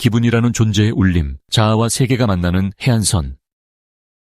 기분이라는 존재의 울림, 자아와 세계가 만나는 해안선.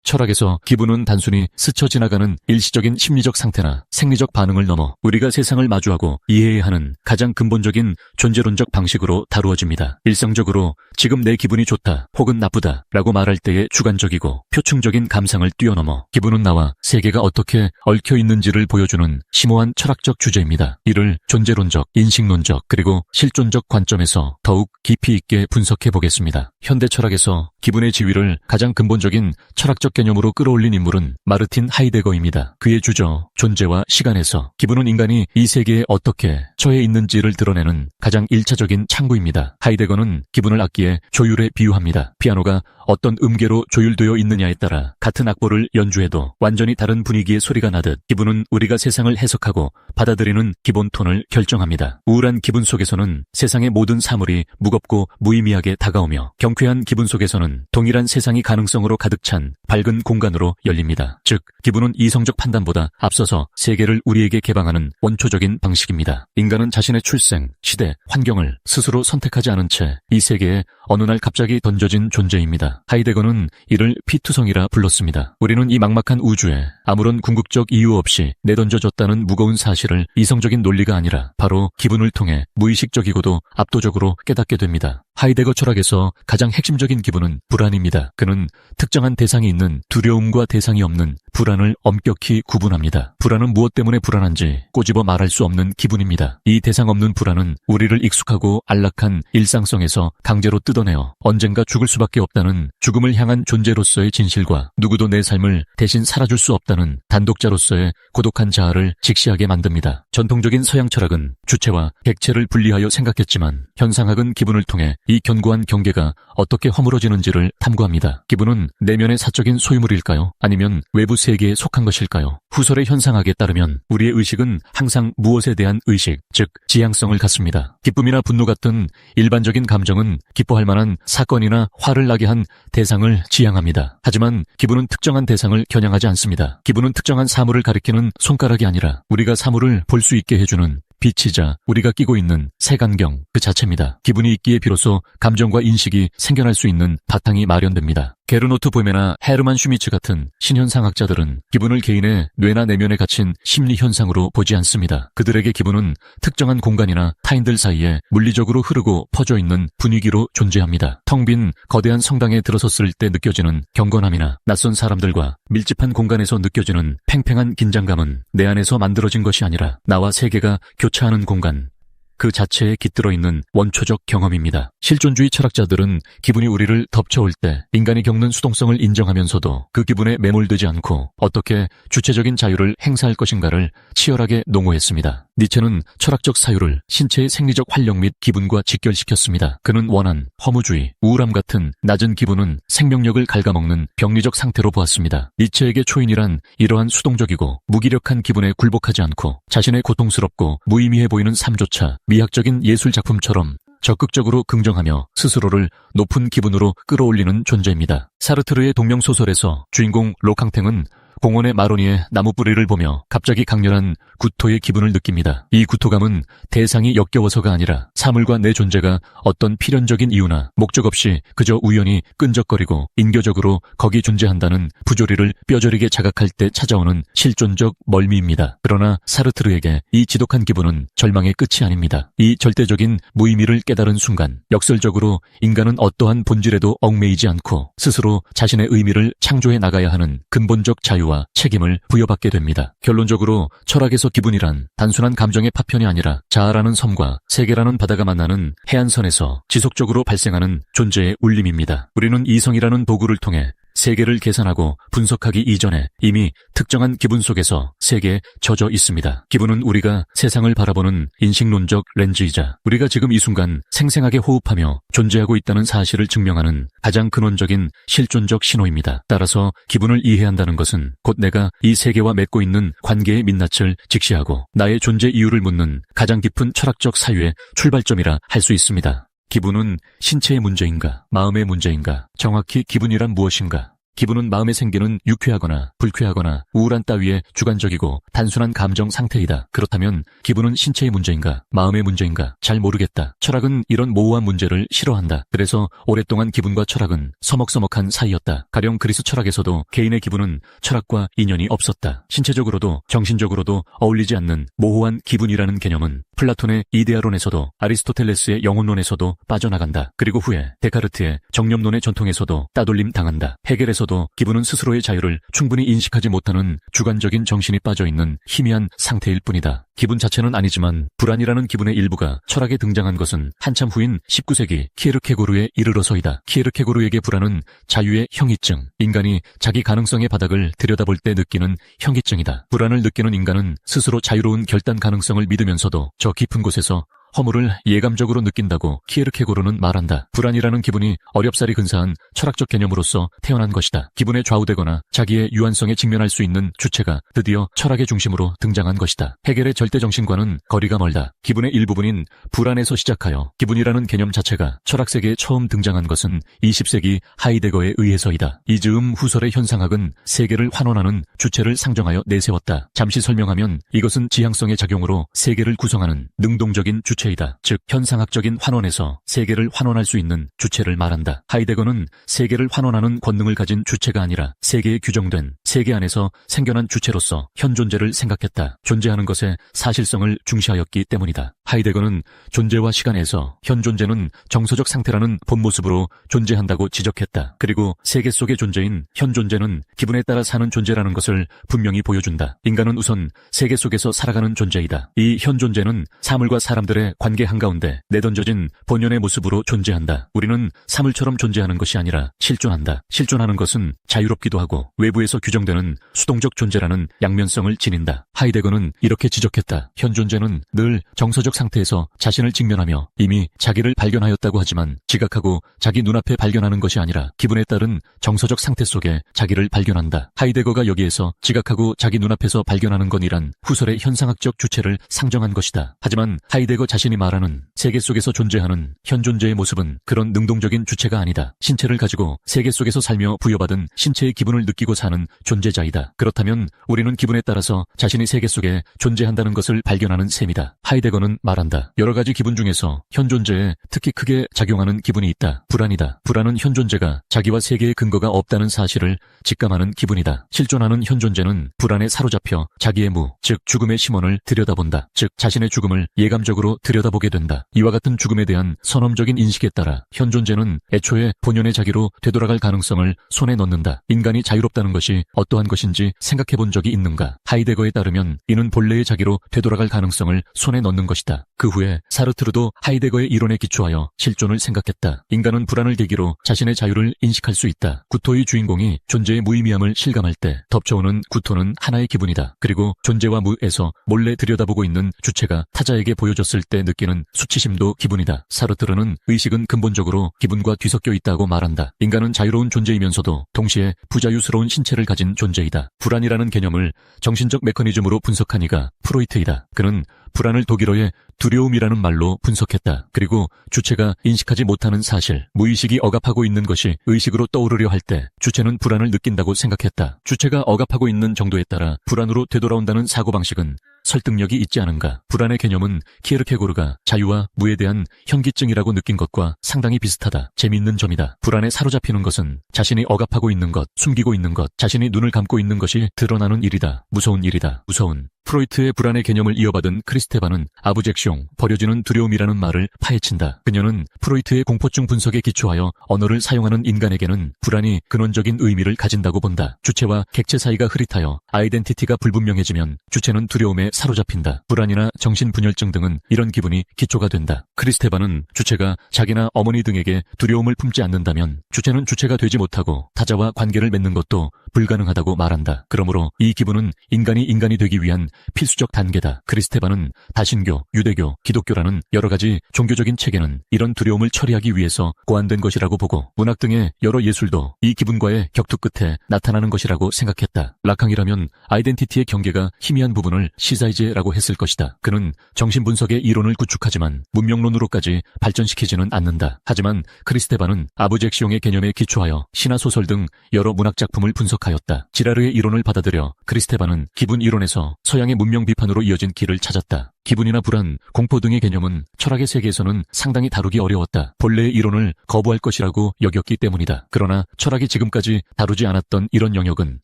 철학에서 기분은 단순히 스쳐 지나가는 일시적인 심리적 상태나 생리적 반응을 넘어 우리가 세상을 마주하고 이해해야 하는 가장 근본적인 존재론적 방식으로 다루어집니다. 일상적으로 지금 내 기분이 좋다 혹은 나쁘다 라고 말할 때의 주관적이고 표층적인 감상을 뛰어넘어 기분은 나와 세계가 어떻게 얽혀 있는지를 보여주는 심오한 철학적 주제입니다. 이를 존재론적, 인식론적, 그리고 실존적 관점에서 더욱 깊이 있게 분석해 보겠습니다. 현대 철학에서 기분의 지위를 가장 근본적인 철학적 개념으로 끌어올린 인물은 마르틴 하이데거입니다. 그의 주저 존재와 시간에서 기분은 인간이 이 세계에 어떻게 처해 있는지를 드러내는 가장 1차적인 창구입니다. 하이데거는 기분을 악기의 조율에 비유합니다. 피아노가 어떤 음계로 조율되어 있느냐에 따라 같은 악보를 연주해도 완전히 다른 분위기의 소리가 나듯 기분은 우리가 세상을 해석하고 받아들이는 기본 톤을 결정합니다. 우울한 기분 속에서는 세상의 모든 사물이 무겁고 무의미하게 다가오며 경쾌한 기분 속에서는 동일한 세상이 가능성으로 가득 찬 밝은 공간으로 열립니다. 즉, 기분은 이성적 판단보다 앞서서 세계를 우리에게 개방하는 원초적인 방식입니다. 인간은 자신의 출생, 시대, 환경을 스스로 선택하지 않은 채 이 세계에 어느 날 갑자기 던져진 존재입니다. 하이데거는 이를 피투성이라 불렀습니다. 우리는 이 막막한 우주에 아무런 궁극적 이유 없이 내던져졌다는 무거운 사실을 이성적인 논리가 아니라 바로 기분을 통해 무의식적이고도 압도적으로 깨닫게 됩니다. 하이데거 철학에서 가장 핵심적인 기분은 불안입니다. 그는 특정한 대상이 있는 두려움과 대상이 없는 불안을 엄격히 구분합니다. 불안은 무엇 때문에 불안한지 꼬집어 말할 수 없는 기분입니다. 이 대상 없는 불안은 우리를 익숙하고 안락한 일상성에서 강제로 뜯어내어 언젠가 죽을 수밖에 없다는 죽음을 향한 존재로서의 진실과 누구도 내 삶을 대신 살아줄 수 없다는 단독자로서의 고독한 자아를 직시하게 만듭니다. 전통적인 서양 철학은 주체와 객체를 분리하여 생각했지만 현상학은 기분을 통해 이 견고한 경계가 어떻게 허물어지는지를 탐구합니다. 기분은 내면의 사적인 소유물일까요? 아니면 외부 세계에 속한 것일까요? 후설의 현상학에 따르면 우리의 의식은 항상 무엇에 대한 의식, 즉 지향성을 갖습니다. 기쁨이나 분노 같은 일반적인 감정은 기뻐할 만한 사건이나 화를 나게 한 대상을 지향합니다. 하지만 기분은 특정한 대상을 겨냥하지 않습니다. 기분은 특정한 사물을 가리키는 손가락이 아니라 우리가 사물을 볼 수 있게 해주는 빛이자 우리가 끼고 있는 색안경 그 자체입니다. 기분이 있기에 비로소 감정과 인식이 생겨날 수 있는 바탕이 마련됩니다. 게르노트 보메나 헤르만 슈미츠 같은 신현상학자들은 기분을 개인의 뇌나 내면에 갇힌 심리현상으로 보지 않습니다. 그들에게 기분은 특정한 공간이나 타인들 사이에 물리적으로 흐르고 퍼져 있는 분위기로 존재합니다. 텅 빈 거대한 성당에 들어섰을 때 느껴지는 경건함이나 낯선 사람들과 밀집한 공간에서 느껴지는 팽팽한 긴장감은 내 안에서 만들어진 것이 아니라 나와 세계가 교차하는 공간, 그 자체에 깃들어 있는 원초적 경험입니다. 실존주의 철학자들은 기분이 우리를 덮쳐올 때 인간이 겪는 수동성을 인정하면서도 그 기분에 매몰되지 않고 어떻게 주체적인 자유를 행사할 것인가를 치열하게 농어했습니다. 니체는 철학적 사유를 신체의 생리적 활력 및 기분과 직결시켰습니다. 그는 원한, 허무주의, 우울함 같은 낮은 기분은 생명력을 갉아먹는 병리적 상태로 보았습니다. 니체에게 초인이란 이러한 수동적이고 무기력한 기분에 굴복하지 않고 자신의 고통스럽고 무의미해 보이는 삶조차 미학적인 예술 작품처럼 적극적으로 긍정하며 스스로를 높은 기분으로 끌어올리는 존재입니다. 사르트르의 동명소설에서 주인공 로캉탱은 공원의 마로니에 나무 뿌리를 보며 갑자기 강렬한 구토의 기분을 느낍니다. 이 구토감은 대상이 역겨워서가 아니라 사물과 내 존재가 어떤 필연적인 이유나 목적 없이 그저 우연히 끈적거리고 인교적으로 거기 존재한다는 부조리를 뼈저리게 자각할 때 찾아오는 실존적 멀미입니다. 그러나 사르트르에게 이 지독한 기분은 절망의 끝이 아닙니다. 이 절대적인 무의미를 깨달은 순간 역설적으로 인간은 어떠한 본질에도 얽매이지 않고 스스로 자신의 의미를 창조해 나가야 하는 근본적 자유와 책임을 부여받게 됩니다. 결론적으로 철학에서 기분이란 단순한 감정의 파편이 아니라 자아라는 섬과 세계라는 바다가 만나는 해안선에서 지속적으로 발생하는 존재의 울림입니다. 우리는 이성이라는 도구를 통해 세계를 계산하고 분석하기 이전에 이미 특정한 기분 속에서 세계에 젖어 있습니다. 기분은 우리가 세상을 바라보는 인식론적 렌즈이자 우리가 지금 이 순간 생생하게 호흡하며 존재하고 있다는 사실을 증명하는 가장 근원적인 실존적 신호입니다. 따라서 기분을 이해한다는 것은 곧 내가 이 세계와 맺고 있는 관계의 민낯을 직시하고 나의 존재 이유를 묻는 가장 깊은 철학적 사유의 출발점이라 할 수 있습니다. 기분은 신체의 문제인가, 마음의 문제인가, 정확히 기분이란 무엇인가? 기분은 마음에 생기는 유쾌하거나 불쾌하거나 우울한 따위의 주관적이고 단순한 감정 상태이다. 그렇다면 기분은 신체의 문제인가? 마음의 문제인가? 잘 모르겠다. 철학은 이런 모호한 문제를 싫어한다. 그래서 오랫동안 기분과 철학은 서먹서먹한 사이였다. 가령 그리스 철학에서도 개인의 기분은 철학과 인연이 없었다. 신체적으로도 정신적으로도 어울리지 않는 모호한 기분이라는 개념은 플라톤의 이데아론에서도 아리스토텔레스의 영혼론에서도 빠져나간다. 그리고 후에 데카르트의 정념론의 전통에서도 따돌림 당한다. 헤겔에서도 기분은 스스로의 자유를 충분히 인식하지 못하는 주관적인 정신이 빠져있는 희미한 상태일 뿐이다. 기분 자체는 아니지만 불안이라는 기분의 일부가 철학에 등장한 것은 한참 후인 19세기 키에르케고르에 이르러서이다. 키에르케고르에게 불안은 자유의 현기증, 인간이 자기 가능성의 바닥을 들여다볼 때 느끼는 현기증이다. 불안을 느끼는 인간은 스스로 자유로운 결단 가능성을 믿으면서도 저 깊은 곳에서 허물을 예감적으로 느낀다고 키에르케고르는 말한다. 불안이라는 기분이 어렵사리 근사한 철학적 개념으로서 태어난 것이다. 기분에 좌우되거나 자기의 유한성에 직면할 수 있는 주체가 드디어 철학의 중심으로 등장한 것이다. 헤겔의 절대정신과는 거리가 멀다. 기분의 일부분인 불안에서 시작하여 기분이라는 개념 자체가 철학세계에 처음 등장한 것은 20세기 하이데거에 의해서이다. 이 즈음 후설의 현상학은 세계를 환원하는 주체를 상정하여 내세웠다. 잠시 설명하면 이것은 지향성의 작용으로 세계를 구성하는 능동적인 주체이다. 즉 현상학적인 환원에서 세계를 환원할 수 있는 주체를 말한다. 하이데거는 세계를 환원하는 권능을 가진 주체가 아니라 세계에 규정된 세계 안에서 생겨난 주체로서 현존재를 생각했다. 존재하는 것의 사실성을 중시하였기 때문이다. 하이데거는 존재와 시간에서 현존재는 정서적 상태라는 본 모습으로 존재한다고 지적했다. 그리고 세계 속의 존재인 현존재는 기분에 따라 사는 존재라는 것을 분명히 보여준다. 인간은 우선 세계 속에서 살아가는 존재이다. 이 현존재는 사물과 사람들의 관계 한가운데 내던져진 본연의 모습으로 존재한다. 우리는 사물처럼 존재하는 것이 아니라 실존한다. 실존하는 것은 자유롭기도 하고 외부에서 규정되는 수동적 존재라는 양면성을 지닌다. 하이데거는 이렇게 지적했다. 현존재는 늘 정서적 상태에서 자신을 직면하며 이미 자기를 발견하였다고 하지만 지각하고 자기 눈앞에 발견하는 것이 아니라 기분에 따른 정서적 상태 속에 자기를 발견한다. 하이데거가 여기에서 지각하고 자기 눈앞에서 발견하는 건이란 후설의 현상학적 주체를 상정한 것이다. 하지만 하이데거 자신이 말하는 세계 속에서 존재하는 현존재의 모습은 그런 능동적인 주체가 아니다. 신체를 가지고 세계 속에서 살며 부여받은 신체의 기분을 느끼고 사는 존재자이다. 그렇다면 우리는 기분에 따라서 자신이 세계 속에 존재한다는 것을 발견하는 셈이다. 하이데거는 말한다. 여러 가지 기분 중에서 현존재에 특히 크게 작용하는 기분이 있다. 불안이다. 불안은 현존재가 자기와 세계의 근거가 없다는 사실을 직감하는 기분이다. 실존하는 현존재는 불안에 사로잡혀 자기의 무, 즉 죽음의 심원을 들여다본다. 즉 자신의 죽음을 예감적으로 들여다보게 된다. 이와 같은 죽음에 대한 선험적인 인식에 따라 현존재는 애초에 본연의 자기로 되돌아갈 가능성을 손에 넣는다. 인간이 자유롭다는 것이 어떠한 것인지 생각해 본 적이 있는가? 하이데거에 따르면 이는 본래의 자기로 되돌아갈 가능성을 손에 넣는 것이다. 그 후에 사르트르도 하이데거의 이론에 기초하여 실존을 생각했다. 인간은 불안을 계기로 자신의 자유를 인식할 수 있다. 구토의 주인공이 존재의 무의미함을 실감할 때 덮쳐오는 구토는 하나의 기분이다. 그리고 존재와 무에서 몰래 들여다보고 있는 주체가 타자에게 보여졌을 때 느끼는 수치심도 기분이다. 사르트르는 의식은 근본적으로 기분과 뒤섞여 있다고 말한다. 인간은 자유로운 존재이면서도 동시에 부자유스러운 신체를 가진 존재이다. 불안이라는 개념을 정신적 메커니즘으로 분석한 이가 프로이트이다. 그는 불안을 독일어의 두려움이라는 말로 분석했다. 그리고 주체가 인식하지 못하는 사실, 무의식이 억압하고 있는 것이 의식으로 떠오르려 할 때 주체는 불안을 느낀다고 생각했다. 주체가 억압하고 있는 정도에 따라 불안으로 되돌아온다는 사고방식은 설득력이 있지 않은가? 불안의 개념은 키에르케고르가 자유와 무에 대한 현기증이라고 느낀 것과 상당히 비슷하다. 재미있는 점이다. 불안에 사로잡히는 것은 자신이 억압하고 있는 것, 숨기고 있는 것, 자신이 눈을 감고 있는 것이 드러나는 일이다. 무서운 일이다. 무서운. 프로이트의 불안의 개념을 이어받은 크리스테반은 아브젝숑, 버려지는 두려움이라는 말을 파헤친다. 그녀는 프로이트의 공포증 분석에 기초하여 언어를 사용하는 인간에게는 불안이 근원적인 의미를 가진다고 본다. 주체와 객체 사이가 흐릿하여 아이덴티티가 불분명해지면 주체는 두려움에 사로잡힌다. 불안이나 정신분열증 등은 이런 기분이 기초가 된다. 크리스테반은 주체가 자기나 어머니 등에게 두려움을 품지 않는다면 주체는 주체가 되지 못하고 타자와 관계를 맺는 것도 불가능하다고 말한다. 그러므로 이 기분은 인간이 되기 위한 필수적 단계다. 크리스테반은 다신교, 유대교, 기독교라는 여러 가지 종교적인 체계는 이런 두려움을 처리하기 위해서 고안된 것이라고 보고 문학 등의 여러 예술도 이 기분과의 격투 끝에 나타나는 것이라고 생각했다. 라캉이라면 아이덴티티의 경계가 희미한 부분을 시사이제라고 했을 것이다. 그는 정신분석의 이론을 구축하지만 문명론으로까지 발전시키지는 않는다. 하지만 크리스테반은 아브젝시옹의 개념에 기초하여 신화소설 등 여러 문학작품을 분석하였다. 지라르의 이론을 받아들여 크리스테반은 기분 이론에서 서양의 문명 비판으로 이어진 길을 찾았다. 기분이나 불안, 공포 등의 개념은 철학의 세계에서는 상당히 다루기 어려웠다. 본래의 이론을 거부할 것이라고 여겼기 때문이다. 그러나 철학이 지금까지 다루지 않았던 이런 영역은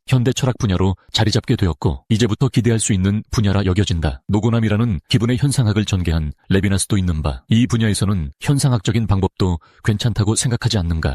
현대 철학 분야로 자리 잡게 되었고 이제부터 기대할 수 있는 분야라 여겨진다. 노고남이라는 기분의 현상학을 전개한 레비나스도 있는 바, 이 분야에서는 현상학적인 방법도 괜찮다고 생각하지 않는가?